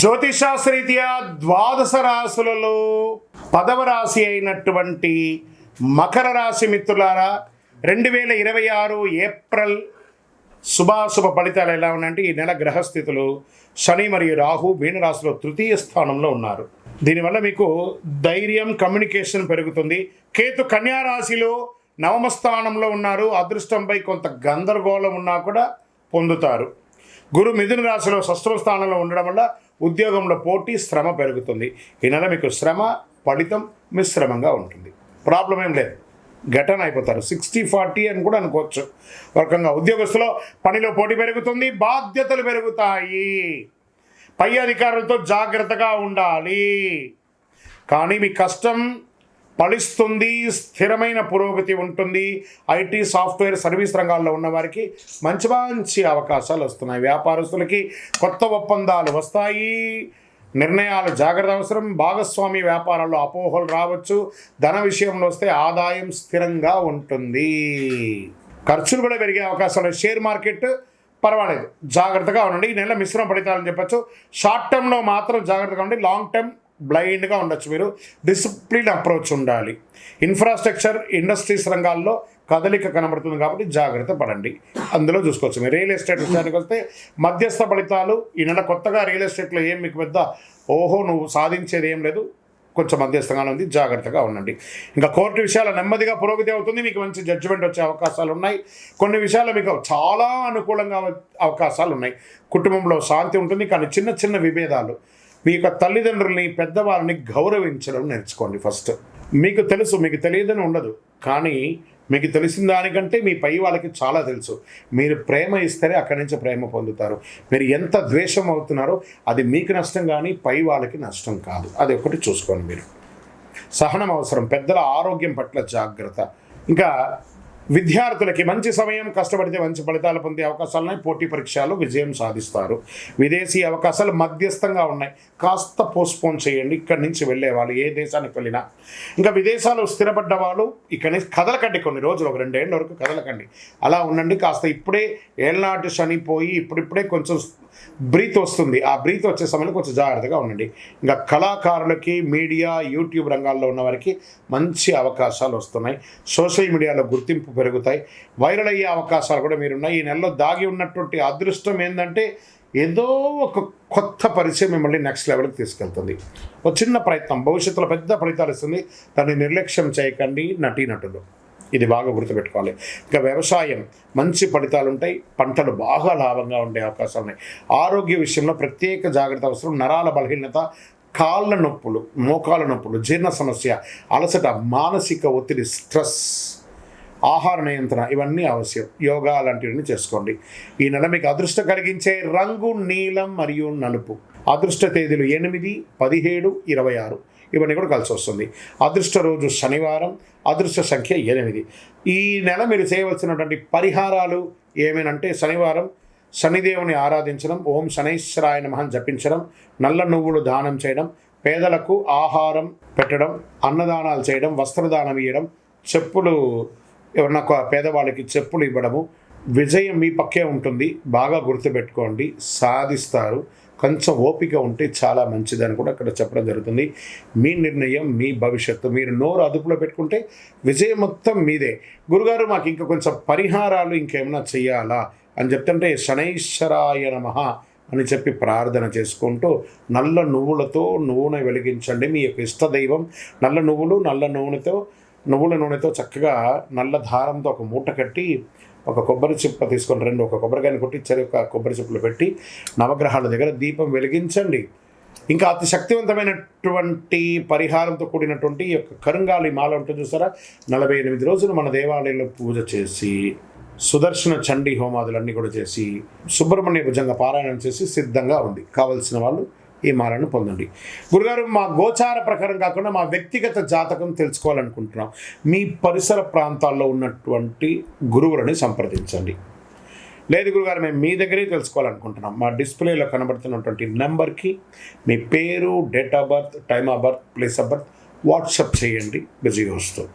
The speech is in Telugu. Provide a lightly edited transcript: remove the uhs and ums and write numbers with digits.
జ్యోతిషాస్త్రరీత్యా ద్వాదశ రాశులలో 10వ రాశి అయినటువంటి మకర రాశి మిత్రులారా 2026 ఏప్రిల్ శుభాశుభ ఫలితాలు ఎలా ఉన్నాయంటే ఈ నెల గ్రహస్థితులు శని మరియు రాహు మీనరాశిలో తృతీయ స్థానంలో ఉన్నారు. దీనివల్ల మీకు ధైర్యం కమ్యూనికేషన్ పెరుగుతుంది. కేతు కన్యా రాశిలో నవమ స్థానంలో ఉన్నారు. అదృష్టంపై కొంత గందరగోళం ఉన్నా కూడా పొందుతారు. గురు మిథున రాశిలో షష్ఠమ స్థానంలో ఉండడం వల్ల ఉద్యోగంలో పోటీ శ్రమ పెరుగుతుంది. ఈ నెల మీకు శ్రమ ఫలితం మిశ్రమంగా ఉంటుంది. ప్రాబ్లం ఏం లేదు, ఘటన అయిపోతారు. 60-40 అని కూడా అనుకోవచ్చు. ఒక రకంగా ఉద్యోగస్తులో పనిలో పోటీ పెరుగుతుంది, బాధ్యతలు పెరుగుతాయి. పై అధికారులతో జాగ్రత్తగా ఉండాలి. కానీ మీ కష్టం ఫలిస్తుంది, స్థిరమైన పురోగతి ఉంటుంది. ఐటీ సాఫ్ట్వేర్ సర్వీస్ రంగాల్లో ఉన్న వారికి మంచి మంచి అవకాశాలు వస్తున్నాయి. వ్యాపారస్తులకి కొత్త ఒప్పందాలు వస్తాయి. నిర్ణయాలు జాగ్రత్త అవసరం. భాగస్వామి వ్యాపారాల్లో అపోహలు రావచ్చు. ధన విషయంలో వస్తే ఆదాయం స్థిరంగా ఉంటుంది. ఖర్చులు కూడా పెరిగే అవకాశాలు. షేర్ మార్కెట్ పర్వాలేదు, జాగ్రత్తగా ఉండండి. ఈ నెల మిశ్రమ ఫలితాలని చెప్పచ్చు. షార్ట్ టర్మ్లో మాత్రం జాగ్రత్తగా ఉండండి. లాంగ్ టర్మ్ బ్లైండ్గా ఉండొచ్చు. మీరు డిసిప్లిన్ అప్రోచ్ ఉండాలి. ఇన్ఫ్రాస్ట్రక్చర్ ఇండస్ట్రీస్ రంగాల్లో కదలిక కనబడుతుంది కాబట్టి జాగ్రత్త పడండి. అందులో చూసుకోవచ్చు. మీరు రియల్ ఎస్టేట్ విషయానికి వస్తే మధ్యస్థ ఫలితాలు. ఈ నెల కొత్తగా రియల్ ఎస్టేట్లో ఏం మీకు పెద్ద నువ్వు సాధించేది ఏం లేదు, కొంచెం మధ్యస్థంగానే ఉంది, జాగ్రత్తగా ఉండండి. ఇంకా కోర్టు విషయాలు నెమ్మదిగా పురోగతి అవుతుంది. మీకు మంచి జడ్జిమెంట్ వచ్చే అవకాశాలు ఉన్నాయి. కొన్ని విషయాలు మీకు చాలా అనుకూలంగా అవకాశాలు ఉన్నాయి. కుటుంబంలో శాంతి ఉంటుంది. కానీ చిన్న చిన్న విభేదాలు. మీ యొక్క తల్లిదండ్రుల్ని పెద్దవాళ్ళని గౌరవించడం నేర్చుకోండి. ఫస్ట్ మీకు తెలుసు, మీకు తెలియదని ఉండదు. కానీ మీకు తెలిసిన దానికంటే మీ పై వాళ్ళకి చాలా తెలుసు. మీరు ప్రేమ ఇస్తేనే అక్కడి నుంచి ప్రేమ పొందుతారు. మీరు ఎంత ద్వేషం అవుతున్నారో అది మీకు నష్టం, కానీ పై వాళ్ళకి నష్టం కాదు. అది ఒకటి చూసుకోండి. మీరు సహనం అవసరం. పెద్దల ఆరోగ్యం పట్ల జాగ్రత్త. ఇంకా విద్యార్థులకి మంచి సమయం. కష్టపడితే మంచి ఫలితాలు పొందే అవకాశాలు ఉన్నాయి. పోటీ పరీక్షల్లో విజయం సాధిస్తారు. విదేశీ అవకాశాలు మధ్యస్థంగా ఉన్నాయి. కాస్త పోస్ట్పోన్ చేయండి. ఇక్కడి నుంచి వెళ్ళేవాళ్ళు ఏ దేశానికి వెళ్ళినా. ఇంకా విదేశాలు స్థిరపడ్డ వాళ్ళు ఇక్కడి నుంచి కదలకండి. కొన్ని రోజులు, ఒక 2 ఏళ్ళ వరకు కదలకండి. అలా ఉండండి. కాస్త ఇప్పుడే ఏళ్ళనాటి శనిపోయి ఇప్పుడిప్పుడే కొంచెం బ్రీత్ వస్తుంది. ఆ బ్రీత్ వచ్చే సమయంలో కొంచెం జాగ్రత్తగా ఉండండి. ఇంకా కళాకారులకి, మీడియా, యూట్యూబ్ రంగాల్లో ఉన్న వారికి మంచి అవకాశాలు వస్తున్నాయి. సోషల్ మీడియాలో గుర్తింపు పెరుగుతాయి. వైరల్ అయ్యే అవకాశాలు కూడా మీరున్నాయి. ఈ నెలలో దాగి ఉన్నటువంటి అదృష్టం ఏంటంటే ఏదో ఒక కొత్త పరిచయం మిమ్మల్ని నెక్స్ట్ లెవెల్కి తీసుకెళ్తుంది. ఒక చిన్న ప్రయత్నం భవిష్యత్తులో పెద్ద ఫలితాలు ఇస్తుంది. దాన్ని నిర్లక్ష్యం చేయకండి నటీనటులు. ఇది బాగా గుర్తుపెట్టుకోవాలి. ఇంకా వ్యవసాయం మంచి ఫలితాలు ఉంటాయి. పంటలు బాగా లాభంగా ఉండే అవకాశాలు ఉన్నాయి. ఆరోగ్య విషయంలో ప్రత్యేక జాగ్రత్త అవసరం. నరాల బలహీనత, కాళ్ళ నొప్పులు, మోకాళ్ళ నొప్పులు, జీర్ణ సమస్య, అలసట, మానసిక ఒత్తిడి, స్ట్రెస్, ఆహార నియంత్రణ ఇవన్నీ అవశ్యం. యోగా లాంటివన్నీ చేసుకోండి. ఈ నెల మీకు అదృష్టం కలిగించే రంగు నీలం మరియు నలుపు. అదృష్ట తేదీలు 8, 17, 26 ఇవన్నీ కూడా కలిసి వస్తుంది. అదృష్ట రోజు శనివారం. అదృష్ట సంఖ్య 8. ఈ నెల మీరు చేయవలసినటువంటి పరిహారాలు ఏమేనంటే శనివారం శనిదేవుని ఆరాధించడం, ఓం శనైశ్వరాయ నమః జపించడం, నల్ల నువ్వులు దానం చేయడం, పేదలకు ఆహారం పెట్టడం, అన్నదానాలు చేయడం, వస్త్రదానం ఇవ్వడం, చెప్పులు ఎవరన్నా పేదవాళ్ళకి చెప్పులు ఇవ్వడము. విజయం మీ పక్కే ఉంటుంది. బాగా గుర్తుపెట్టుకోండి, సాధిస్తారు. కొంచెం ఓపిక ఉంటే చాలా మంచిదని కూడా ఇక్కడ చెప్పడం జరుగుతుంది. మీ నిర్ణయం, మీ భవిష్యత్తు. మీరు నోరు అదుపులో పెట్టుకుంటే విజయం మొత్తం మీదే. గురుగారు మాకు ఇంకా కొంచెం పరిహారాలు ఇంకేమైనా చేయాలా అని చెప్తుంటే శనైశ్వరాయ నమః అని చెప్పి ప్రార్థన చేసుకుంటూ నల్ల నువ్వులతో నూనె వెలిగించండి. మీ యొక్క ఇష్టదైవం నల్ల నువ్వులు, నువ్వుల నూనెతో చక్కగా నల్ల దారంతో ఒక మూట కట్టి ఒక కొబ్బరి చిప్ప తీసుకొని ఒక కొబ్బరికాయని కొట్టి ఒక కొబ్బరి చిప్పలు పెట్టి నవగ్రహాల దగ్గర దీపం వెలిగించండి. ఇంకా అతి శక్తివంతమైనటువంటి పరిహారంతో కూడినటువంటి ఈ యొక్క కరుంగాలి మాల ఉంటుంది చూసారా, 48 రోజులు మన దేవాలయంలో పూజ చేసి సుదర్శన చండీ హోమాదులన్నీ కూడా చేసి సుబ్రహ్మణ్య భుజంగ పారాయణం చేసి సిద్ధంగా ఉంది. కావలసిన వాళ్ళు ఈ మాలను పొందండి. గురుగారు మా గోచార ప్రకారం కాకుండా మా వ్యక్తిగత జాతకం తెలుసుకోవాలనుకుంటున్నాం. మీ పరిసర ప్రాంతాల్లో ఉన్నటువంటి గురువులని సంప్రదించండి. లేదు గురుగారు మేము మీ దగ్గరే తెలుసుకోవాలనుకుంటున్నాం. మా డిస్ప్లేలో కనబడుతున్నటువంటి నెంబర్కి మీ పేరు, date of birth, time of birth, place of birth WhatsApp చేయండి. బిజీగా వస్తుంది.